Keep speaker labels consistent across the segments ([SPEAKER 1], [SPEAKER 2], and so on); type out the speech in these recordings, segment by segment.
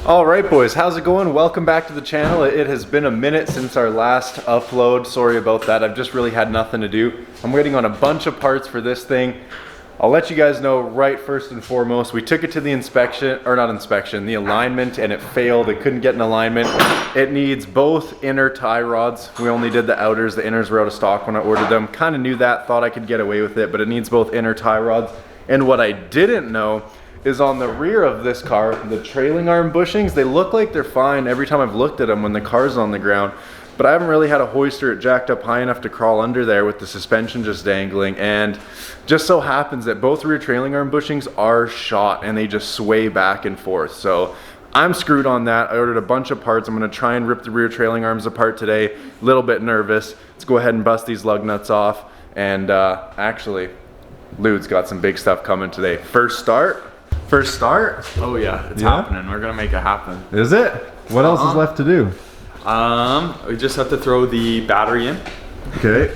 [SPEAKER 1] All right, boys, how's it going? Welcome back to the channel. It has been a minute since our last upload. Sorry about that. I've just really had nothing to do. I'm waiting on a bunch of parts for this thing. I'll let you guys know right first and foremost, we took it to the the alignment, and it failed. It couldn't get an alignment. It needs both inner tie rods. We only did the outers. The inners were out of stock when I ordered them. Kind of knew that, thought I could get away with it, but it needs both inner tie rods. And what I didn't know is on the rear of this car, the trailing arm bushings, they look like they're fine every time I've looked at them when the car's on the ground. But I haven't really had a hoister it jacked up high enough to crawl under there with the suspension just dangling, and just so happens that both rear trailing arm bushings are shot and they just sway back and forth. So I'm screwed on that. I ordered a bunch of parts. I'm gonna try and rip the rear trailing arms apart today. A little bit nervous. Let's go ahead and bust these lug nuts off. And actually, Lude's got some big stuff coming today. First start? Oh yeah, it's happening. We're gonna make it happen.
[SPEAKER 2] Is it? What else is left to do?
[SPEAKER 1] We just have to throw the battery in.
[SPEAKER 2] Okay.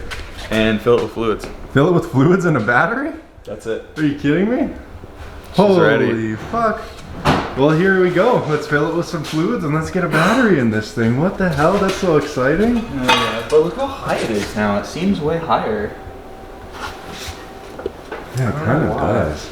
[SPEAKER 1] And fill it with fluids.
[SPEAKER 2] Fill it with fluids and a battery?
[SPEAKER 1] That's it.
[SPEAKER 2] Are you kidding me?
[SPEAKER 1] She's ready.
[SPEAKER 2] Holy fuck. Well, here we go. Let's fill it with some fluids and let's get a battery in this thing. What the hell? That's so exciting.
[SPEAKER 1] Yeah, but look how high it is now. It seems way higher.
[SPEAKER 2] Yeah, it kind of does.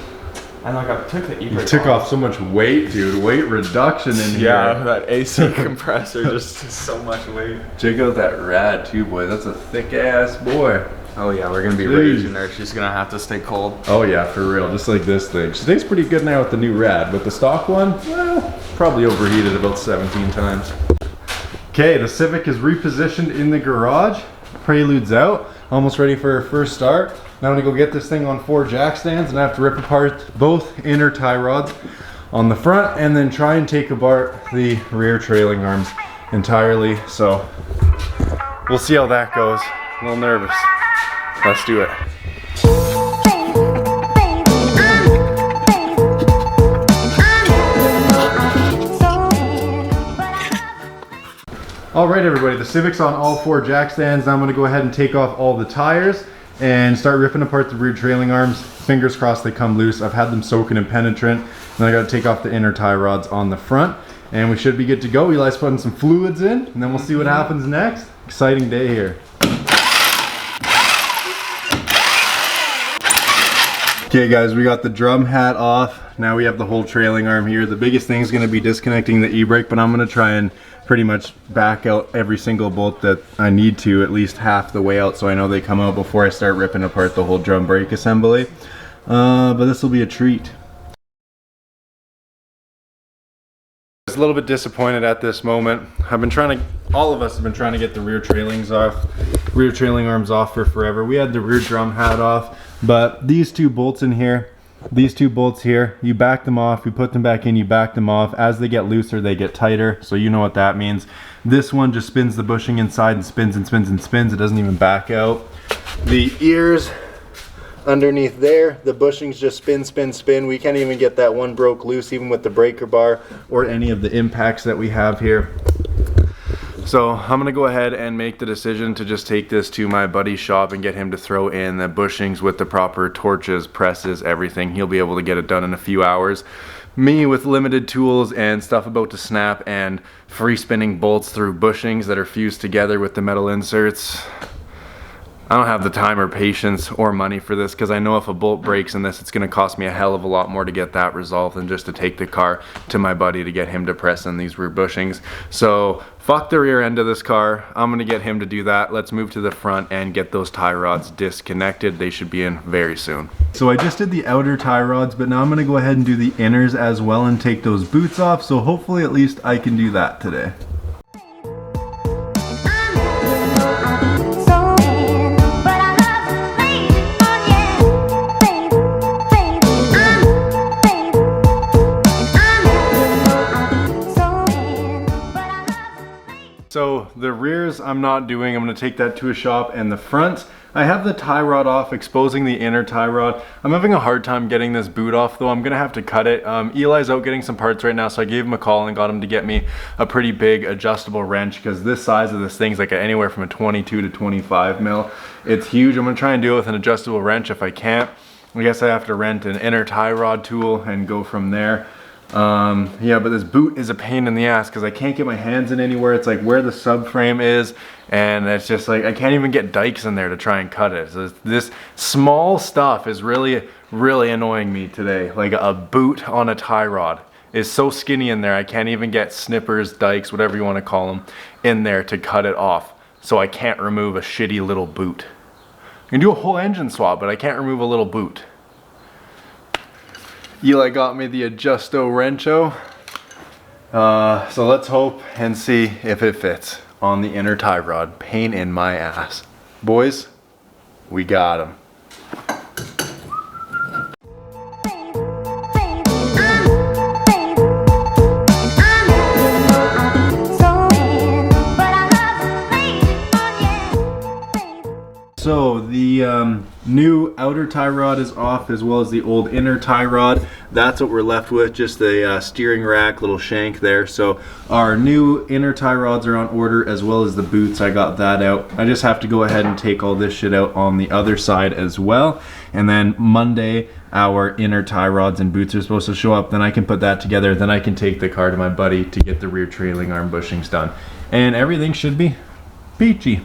[SPEAKER 1] And like I took the e-brake.
[SPEAKER 2] You took off so much weight, dude. Weight reduction in here.
[SPEAKER 1] Yeah, that AC compressor just so much weight.
[SPEAKER 2] Check out that rad too, boy. That's a thick ass boy.
[SPEAKER 1] Oh yeah, we're gonna be raging there. She's gonna have to stay cold.
[SPEAKER 2] Oh yeah, for real. Just like this thing. She stays pretty good now with the new rad, but the stock one, well, probably overheated about 17 times. Okay, the Civic is repositioned in the garage. Prelude's out. Almost ready for her first start. Now I'm gonna go get this thing on 4 jack stands and I have to rip apart both inner tie rods on the front and then try and take apart the rear trailing arms entirely. So we'll see how that goes. A little nervous. Let's do it. All right, everybody, the Civic's on all 4 jack stands. Now I'm gonna go ahead and take off all the tires and start ripping apart the rear trailing arms. Fingers crossed they come loose. I've had them soaking in penetrant. Then I gotta take off the inner tie rods on the front and we should be good to go. Eli's putting some fluids in and then we'll see what happens next. Exciting day here. Okay guys, we got the drum hat off. Now we have the whole trailing arm here. The biggest thing is gonna be disconnecting the e-brake, but I'm gonna try and pretty much back out every single bolt that I need to, at least half the way out, so I know they come out before I start ripping apart the whole drum brake assembly. But this will be a treat. I was a little bit disappointed at this moment. All of us have been trying to get the rear trailing arms off for forever. We had the rear drum hat off, but these 2 bolts in here, these 2 bolts here, you back them off, you put them back in, you back them off. As they get looser, they get tighter, so you know what that means. This one just spins the bushing inside and spins and spins and spins. It doesn't even back out. The ears underneath there, the bushings just spin, spin, spin. We can't even get that one broke loose, even with the breaker bar or any of the impacts that we have here. So I'm gonna go ahead and make the decision to just take this to my buddy's shop and get him to throw in the bushings with the proper torches, presses, everything. He'll be able to get it done in a few hours. Me with limited tools and stuff about to snap and free spinning bolts through bushings that are fused together with the metal inserts. I don't have the time or patience or money for this, because I know if a bolt breaks in this, it's going to cost me a hell of a lot more to get that resolved than just to take the car to my buddy to get him to press in these rear bushings. So fuck the rear end of this car. I'm going to get him to do that. Let's move to the front and get those tie rods disconnected. They should be in very soon. So I just did the outer tie rods, but now I'm going to go ahead and do the inners as well and take those boots off. So hopefully at least I can do that today. So the rears I'm not doing. I'm going to take that to a shop, and the front I have the tie rod off, exposing the inner tie rod. I'm having a hard time getting this boot off though. I'm gonna have to cut it. Eli's out getting some parts right now, so I gave him a call and got him to get me a pretty big adjustable wrench, because this size of this thing's like anywhere from a 22 to 25 mil. It's huge. I'm gonna try and do it with an adjustable wrench. If I can't, I guess I have to rent an inner tie rod tool and go from there.
[SPEAKER 1] Yeah, but this boot is a pain in the ass because I can't get my hands in anywhere. It's like where the subframe is, and it's just like I can't even get dikes in there to try and cut it. So this small stuff is really annoying me today. Like a boot on a tie rod is so skinny in there, I can't even get snippers, dikes, whatever you want to call them, in there to cut it off. So I can't remove a shitty little boot. I can do a whole engine swap, but I can't remove a little boot. Eli got me the Adjusto Wrencho. So let's hope and see if it fits on the inner tie rod. Pain in my ass. Boys, we got him. So the new outer tie rod is off, as well as the old inner tie rod. That's what we're left with, just the steering rack, little shank there. So our new inner tie rods are on order, as well as the boots. I got that out. I just have to go ahead and take all this shit out on the other side as well. And then Monday, our inner tie rods and boots are supposed to show up. Then I can put that together. Then I can take the car to my buddy to get the rear trailing arm bushings done. And everything should be peachy.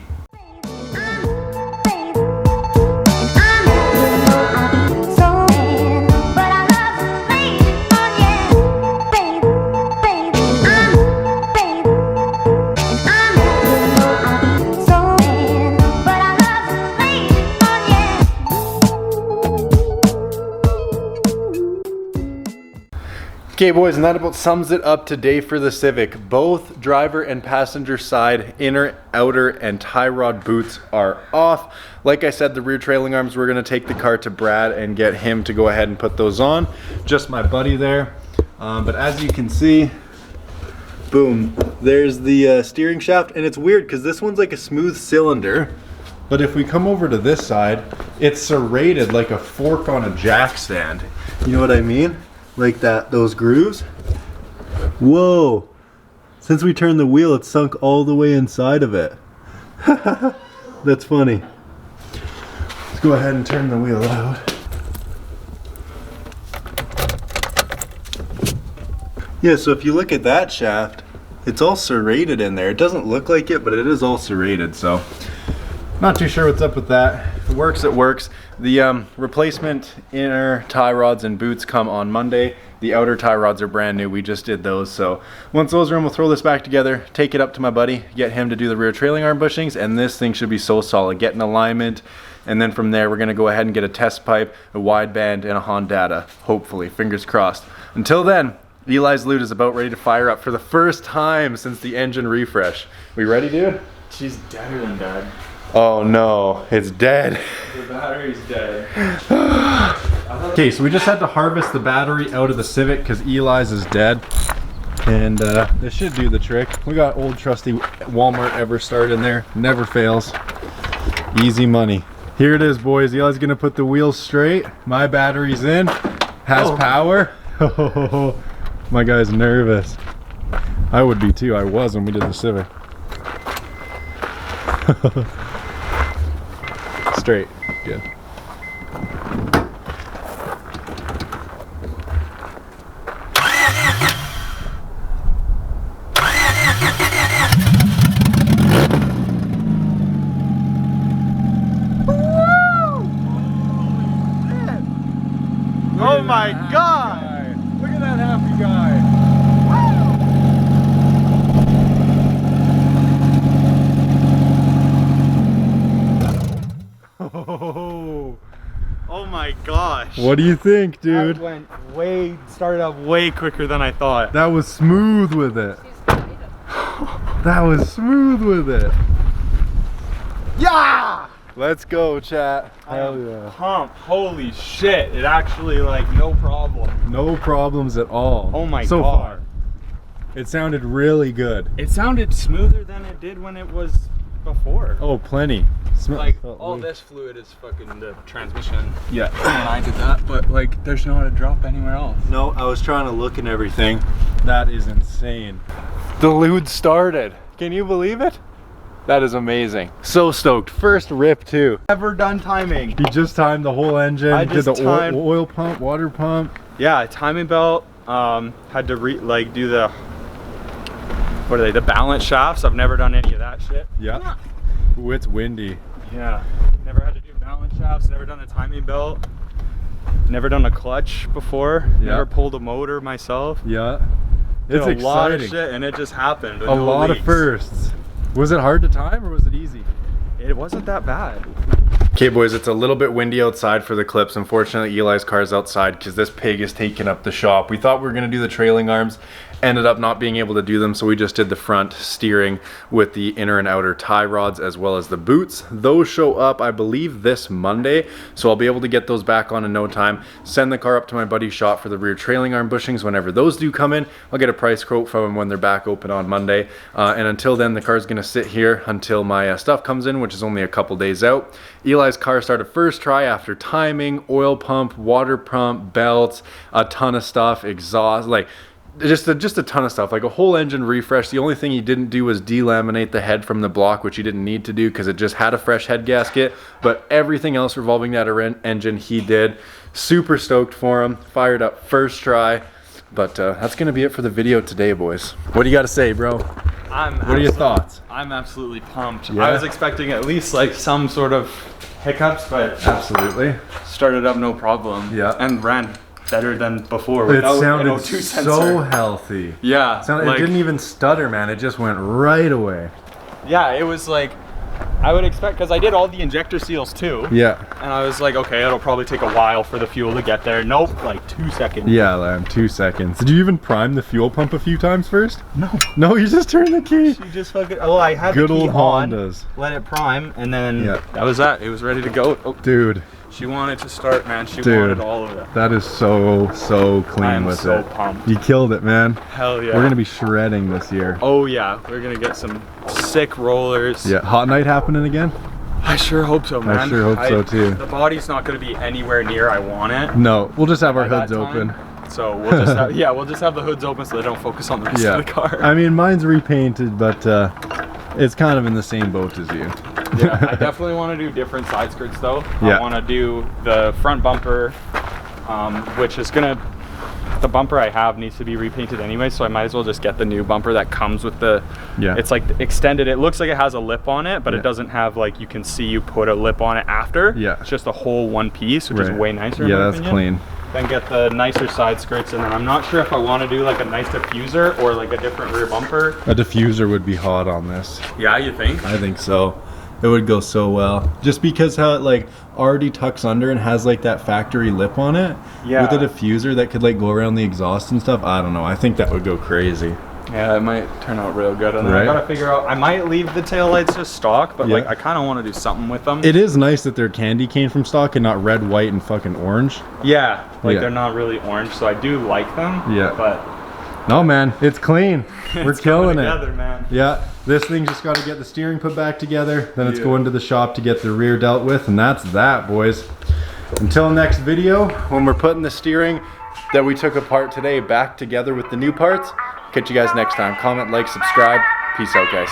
[SPEAKER 1] Okay boys, and that about sums it up today for the Civic. Both driver and passenger side inner, outer, and tie rod boots are off. Like I said, the rear trailing arms, we're gonna take the car to Brad and get him to go ahead and put those on. Just my buddy there. But as you can see, boom, there's the steering shaft. And it's weird because this one's like a smooth cylinder. But if we come over to this side, it's serrated like a fork on a jack stand. You know what I mean? Like that, those grooves. Whoa! Since we turned the wheel, it's sunk all the way inside of it. That's funny. Let's go ahead and turn the wheel out. Yeah, so if you look at that shaft, it's all serrated in there. It doesn't look like it, but it is all serrated, so not too sure what's up with that. If it works, it works. The replacement inner tie rods and boots come on Monday. The outer tie rods are brand new. We just did those. So once those are in, we'll throw this back together, take it up to my buddy, get him to do the rear trailing arm bushings, and this thing should be so solid. Get in alignment, and then from there, we're gonna go ahead and get a test pipe, a wideband, and a Hondata. Hopefully, fingers crossed. Until then, Eli's Loot is about ready to fire up for the first time since the engine refresh. We ready, dude?
[SPEAKER 3] She's deader than dead.
[SPEAKER 1] Oh no, it's dead.
[SPEAKER 3] The battery's dead.
[SPEAKER 2] Okay, so we just had to harvest the battery out of the Civic because Eli's is dead. And this should do the trick. We got old trusty Walmart EverStart in there. Never fails. Easy money. Here it is, boys. Eli's gonna put the wheels straight. My battery's in. Has power. My guy's nervous. I would be too. I was when we did the Civic. Straight. Good.
[SPEAKER 1] Oh my God! Look at that happy guy. Oh my gosh.
[SPEAKER 2] What do you think, dude?
[SPEAKER 3] That started up way quicker than I thought.
[SPEAKER 2] That was smooth with it. That was smooth with it.
[SPEAKER 1] Yeah! Let's go, chat.
[SPEAKER 2] Hell yeah.
[SPEAKER 3] Pump, holy shit. It actually, like, no problem.
[SPEAKER 2] No problems at all.
[SPEAKER 3] Oh my
[SPEAKER 2] so
[SPEAKER 3] God.
[SPEAKER 2] far. It sounded really good.
[SPEAKER 3] It sounded smoother than it did when it was before.
[SPEAKER 2] Oh, plenty.
[SPEAKER 3] Like, all this fluid is fucking the transmission.
[SPEAKER 2] Yeah.
[SPEAKER 3] When I did that, but like, there's not a drop anywhere else.
[SPEAKER 1] No, I was trying to look and everything.
[SPEAKER 2] That is insane.
[SPEAKER 1] The Lude started. Can you believe it? That is amazing. So stoked. First rip too. Never done timing.
[SPEAKER 2] He just timed the whole engine.
[SPEAKER 3] I
[SPEAKER 2] did
[SPEAKER 3] just
[SPEAKER 2] the
[SPEAKER 3] timed-
[SPEAKER 2] oil pump, water pump.
[SPEAKER 3] Yeah, timing belt, Had to do the, what are they, the balance shafts. I've never done any of that shit.
[SPEAKER 2] Yeah. Ooh, it's windy.
[SPEAKER 3] Yeah, never had to do balance shafts, never done a timing belt, never done a clutch before, never pulled a motor myself.
[SPEAKER 2] Yeah. It's
[SPEAKER 3] Did a
[SPEAKER 2] exciting.
[SPEAKER 3] lot of shit, and it just happened.
[SPEAKER 2] A lot of firsts. Was it hard to time or was it easy?
[SPEAKER 3] It wasn't that bad.
[SPEAKER 1] Okay boys, it's a little bit windy outside for the clips. Unfortunately, Eli's car's outside because this pig is taking up the shop. We thought we were gonna do the trailing arms, ended up not being able to do them, so we just did the front steering with the inner and outer tie rods as well as the boots. Those show up, I believe, this Monday, so I'll be able to get those back on in no time. Send the car up to my buddy's shop for the rear trailing arm bushings. Whenever those do come in, I'll get a price quote from them when they're back open on Monday. And until then, the car's gonna sit here until my stuff comes in, which is only a couple days out. Eli's car started first try after timing, oil pump, water pump, belts, a ton of stuff, exhaust, like just a ton of stuff, like a whole engine refresh. The only thing he didn't do was delaminate the head from the block, which he didn't need to do because it just had a fresh head gasket. But everything else revolving that engine he did. Super stoked for him. Fired up first try. But that's gonna be it for the video today, boys. What do you got to say, bro? What are your thoughts?
[SPEAKER 3] I'm absolutely pumped.
[SPEAKER 2] Yeah?
[SPEAKER 3] I was expecting at least like some sort of hiccups, but
[SPEAKER 2] Absolutely.
[SPEAKER 3] started up no problem.
[SPEAKER 2] Yeah.
[SPEAKER 3] And ran better than before.
[SPEAKER 2] It
[SPEAKER 3] Without
[SPEAKER 2] sounded
[SPEAKER 3] NO2
[SPEAKER 2] so
[SPEAKER 3] sensor.
[SPEAKER 2] healthy.
[SPEAKER 3] Yeah.
[SPEAKER 2] It didn't even stutter, man. It just went right away.
[SPEAKER 3] Yeah, it was like, I would expect, because I did all the injector seals too.
[SPEAKER 2] Yeah.
[SPEAKER 3] And I was like, okay, it'll probably take a while for the fuel to get there. Nope, like 2 seconds.
[SPEAKER 2] Yeah, Lamb, 2 seconds. Did you even prime the fuel pump a few times first?
[SPEAKER 3] No.
[SPEAKER 2] No, you just turned the key.
[SPEAKER 3] You just fucking, oh, I had
[SPEAKER 2] Good
[SPEAKER 3] the key
[SPEAKER 2] old
[SPEAKER 3] on,
[SPEAKER 2] Hondas.
[SPEAKER 3] let it prime, and then
[SPEAKER 2] Yeah.
[SPEAKER 3] that was that. It was ready to go. Oh,
[SPEAKER 2] Dude,
[SPEAKER 3] she wanted to start, man. She
[SPEAKER 2] Dude.
[SPEAKER 3] wanted all of it.
[SPEAKER 2] that is so clean
[SPEAKER 3] I'm
[SPEAKER 2] with
[SPEAKER 3] so
[SPEAKER 2] it.
[SPEAKER 3] pumped.
[SPEAKER 2] You killed it, man.
[SPEAKER 3] Hell yeah.
[SPEAKER 2] We're gonna be shredding this year.
[SPEAKER 3] Oh yeah, we're gonna get some sick rollers.
[SPEAKER 2] Yeah, hot night happening again?
[SPEAKER 3] I sure hope so, man.
[SPEAKER 2] I sure hope so too.
[SPEAKER 3] The body's not gonna be anywhere near I want it.
[SPEAKER 2] No, we'll just have our
[SPEAKER 3] by
[SPEAKER 2] hoods
[SPEAKER 3] that
[SPEAKER 2] open.
[SPEAKER 3] time. So we'll just have, yeah, we'll just have the hoods open so they don't focus on the rest
[SPEAKER 2] Yeah.
[SPEAKER 3] of the car.
[SPEAKER 2] I mean, mine's repainted, but it's kind of in the same boat as you.
[SPEAKER 3] Yeah, I definitely want to do different side skirts though.
[SPEAKER 2] Yeah.
[SPEAKER 3] I want to do the front bumper, which is gonna, the bumper I have needs to be repainted anyway, so I might as well just get the new bumper that comes with the,
[SPEAKER 2] Yeah.
[SPEAKER 3] it's like extended. It looks like it has a lip on it, but
[SPEAKER 2] Yeah.
[SPEAKER 3] it doesn't have, like, you can see you put a lip on it after.
[SPEAKER 2] Yeah.
[SPEAKER 3] It's just a whole one piece, which is
[SPEAKER 2] Right.
[SPEAKER 3] way nicer in
[SPEAKER 2] Yeah,
[SPEAKER 3] my
[SPEAKER 2] that's
[SPEAKER 3] opinion.
[SPEAKER 2] clean.
[SPEAKER 3] Then get the nicer side skirts, and then I'm not sure if I want to do like a nice diffuser or like a different rear bumper.
[SPEAKER 2] A diffuser would be hot on this.
[SPEAKER 3] Yeah, you think?
[SPEAKER 2] I think so. It would go so well. Just because how it like already tucks under and has like that factory lip on it.
[SPEAKER 3] Yeah.
[SPEAKER 2] With a diffuser that could like go around the exhaust and stuff. I don't know. I think that would go crazy.
[SPEAKER 3] Yeah, it might turn out real good. And then
[SPEAKER 2] Right.
[SPEAKER 3] I gotta figure out, I might leave the taillights just stock, but
[SPEAKER 2] Yeah.
[SPEAKER 3] like I kind of want to do something with them.
[SPEAKER 2] It is nice that they're candy cane from stock and not red, white, and fucking orange.
[SPEAKER 3] Yeah, like
[SPEAKER 2] Yeah.
[SPEAKER 3] they're not really orange, so I do like them.
[SPEAKER 2] Yeah.
[SPEAKER 3] But
[SPEAKER 2] No, man, it's clean. We're
[SPEAKER 3] it's coming
[SPEAKER 2] killing it.
[SPEAKER 3] together, man.
[SPEAKER 2] Yeah, this thing's just got to get the steering put back together. Then it's
[SPEAKER 3] Yeah.
[SPEAKER 2] going to the shop to get the rear dealt with, and that's that, boys. Until next video, when we're putting the steering that we took apart today back together with the new parts. Catch you guys next time. Comment, like, subscribe. Peace out, guys.